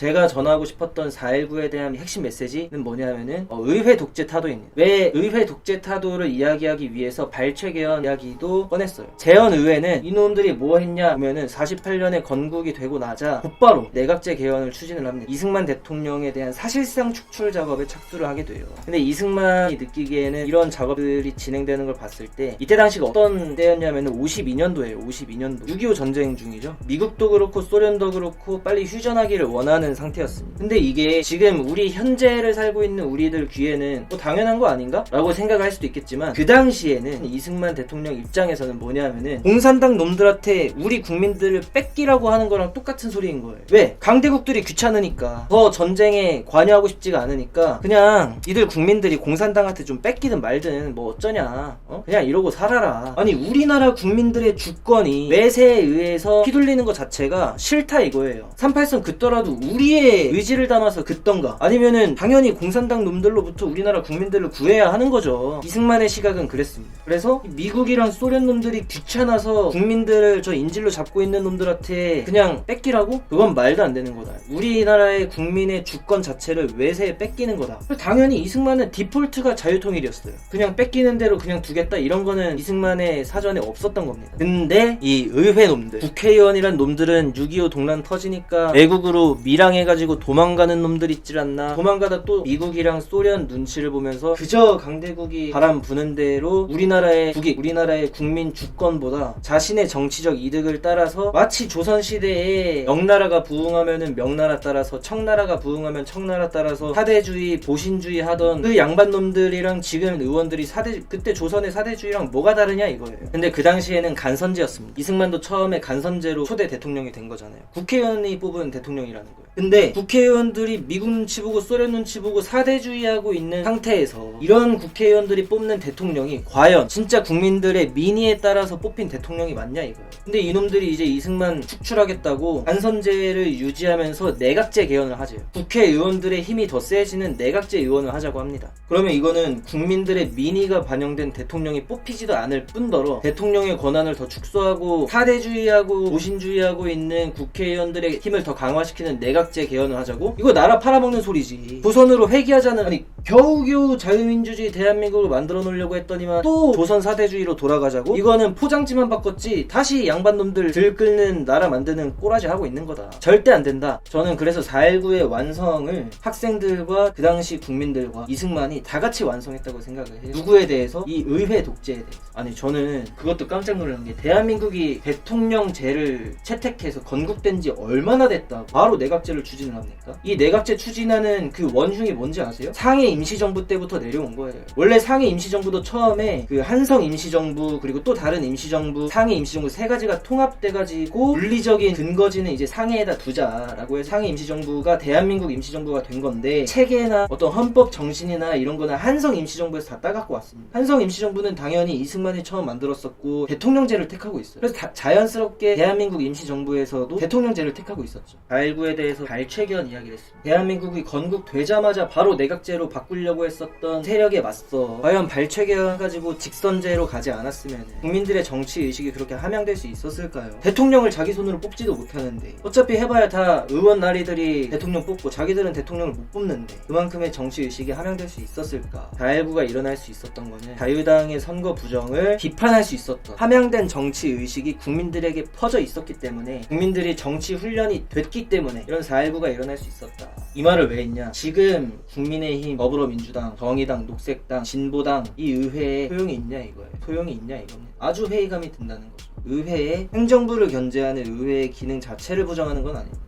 제가 전하고 싶었던 4.19에 대한 핵심 메시지는 뭐냐면은 의회 독재 타도입니다. 왜 의회 독재 타도를 이야기하기 위해서 발췌개헌 이야기도 꺼냈어요. 재헌의회는 이놈들이 뭐 했냐 보면은 48년에 건국이 되고 나자 곧바로 내각제 개헌을 추진을 합니다. 이승만 대통령에 대한 사실상 축출 작업에 착수를 하게 돼요. 근데 이승만이 느끼기에는 이런 작업들이 진행되는 걸 봤을 때 이때 당시가 어떤 때였냐면은 52년도예요. 52년도 6.25 전쟁 중이죠. 미국도 그렇고 소련도 그렇고 빨리 휴전하기를 원하는 상태였습니다. 근데 이게 지금 우리 현재를 살고 있는 우리들 귀에는 뭐 당연한 거 아닌가? 라고 생각할 수도 있겠지만 그 당시에는 이승만 대통령 입장에서는 뭐냐면은 공산당 놈들한테 우리 국민들을 뺏기라고 하는 거랑 똑같은 소리인 거예요. 왜? 강대국들이 귀찮으니까, 더 전쟁에 관여하고 싶지가 않으니까 그냥 이들 국민들이 공산당한테 좀 뺏기든 말든 뭐 어쩌냐, 그냥 이러고 살아라. 아니 우리나라 국민들의 주권이 외세에 의해서 휘둘리는 것 자체가 싫다 이거예요. 38선 긋더라도 우리의 의지를 담아서 긋던가, 아니면은 당연히 공산당 놈들로부터 우리나라 국민들을 구해야 하는 거죠. 이승만의 시각은 그랬습니다. 그래서 미국이랑 소련 놈들이 귀찮아서 국민들을 저 인질로 잡고 있는 놈들한테 그냥 뺏기라고? 그건 말도 안 되는 거다. 우리나라의 국민의 주권 자체를 외세에 뺏기는 거다. 당연히 이승만은 디폴트가 자유통일이었어요. 그냥 뺏기는 대로 그냥 두겠다 이런 거는 이승만의 사전에 없었던 겁니다. 근데 이 의회 놈들, 국회의원이란 놈들은 6.25 동란 터지니까 외국으로 밀항해가지고 도망가는 놈들 있질 않나. 도망가다 또 미국이랑 소련 눈치를 보면서 그저 강대국이 바람 부는 대로 우리나라의 국익, 우리나라의 국민 주권보다 자신의 정치적 이득을 따라서, 마치 조선시대에 명나라가 부흥하면은 명나라 따라서, 청나라가 부흥하면 청나라 따라서 사대주의, 보신주의 하던 그 양반놈들이랑 지금 의원들이 그때 조선의 사대주의랑 뭐가 다르냐 이거예요. 근데 그 당시에는 간선제였습니다. 이승만도 처음에 간선제로 초대 대통령이 된 거잖아요. 국회의원이 뽑은 대통령이라는 거예요. 근데 국회의원들이 미국 눈치 보고 소련 눈치 보고 사대주의하고 있는 상태에서 이런 국회의원들이 뽑는 대통령이 과연 진짜 국민들의 민의에 따라서 뽑힌 대통령이 맞냐 이거예요. 근데 이놈들이 이제 이승만 축출하겠다고 간선제를 유지하면서 내각제 개헌을 하재요. 국회의원들의 힘이 더 세지는 내각제 의원을 하자고 합니다. 그러면 이거는 국민들의 민의가 반영된 대통령이 뽑히지도 않을 뿐더러 대통령의 권한을 더 축소하고 사대주의하고 보신주의하고 있는 국회의원들의 힘을 더 강화시키는 내각제 개헌을 하자고? 이거 나라 팔아먹는 소리지. 조선으로 회귀하자는, 아니 겨우겨우 자유민주주의 대한민국을 만들어 놓으려고 했더니만 또 조선 사대주의로 돌아가자고? 이거는 포장지만 바꿨지 다시 양반놈들 들끓는 나라 만드는 꼬라지 하고 있는 거다. 절대 안 된다. 저는 그래서 4.19의 완성을 학생들과 그 당시 국민들과 이승만이 다 같이 완성했다고 생각을 해요. 누구에 대해서? 이 의회 독재에 대해서. 아니 저는 그것도 깜짝 놀란 게, 대한민국이 대통령제를 채택해서 건국된 지 얼마나 됐다고 바로 내각제를 추진을 합니까? 이 내각제 추진하는 그 원흉이 뭔지 아세요? 상해 임시정부 때부터 내려온 거예요. 원래 상해 임시정부도 처음에 그 한성 임시정부 그리고 또 다른 임시정부, 상해 임시정부 세 가지가 통합돼가지고 물리적인 근거지는 이제 상해에다 두자라고 해서 상해 임시정부가 대한민국 임시정부가 된 건데, 체계나 어떤 헌법 정신이나 이런 거는 한성 임시정부에서 다 따갖고 왔습니다. 한성 임시정부는 당연히 이승만이 처음 만들었었고 대통령제를 택하고 있어요. 그래서 자연스럽게 대한민국 임시정부에서도 대통령제를 택하고 있었죠. 4.19에 대해서 발췌개헌 이야기를 했습니다. 대한민국이 건국되자마자 바로 내각제로 바꾸려고 했었던 세력에 맞서 과연 발췌개헌 가지고 직선제로 가지 않았으면 국민들의 정치의식이 그렇게 함양될 수 있었을까요? 대통령을 자기 손으로 뽑지도 못하는데, 어차피 해봐야 다 의원 나리들이 대통령 뽑고 자기들은 대통령을 못 뽑는데 그만큼의 정치의식이 함양될 수 있었을까? 4.19가 일어날 수 있었던 거는 자유당의 선거 부정을 비판할 수 있었던 함양된 정치의식이 국민들에게 퍼져 있었기 때문에, 국민들이 정치 훈련이 됐기 때문에 이런 4.19가 일어날 수 있었다. 이 말을 왜 했냐? 지금 국민의힘, 더불어민주당, 정의당, 녹색당, 진보당 이 의회에 소용이 있냐 이거예요. 소용이 있냐 이겁니다. 아주 회의감이 든다는 거죠. 의회에 행정부를 견제하는 의회의 기능 자체를 부정하는 건 아닙니다.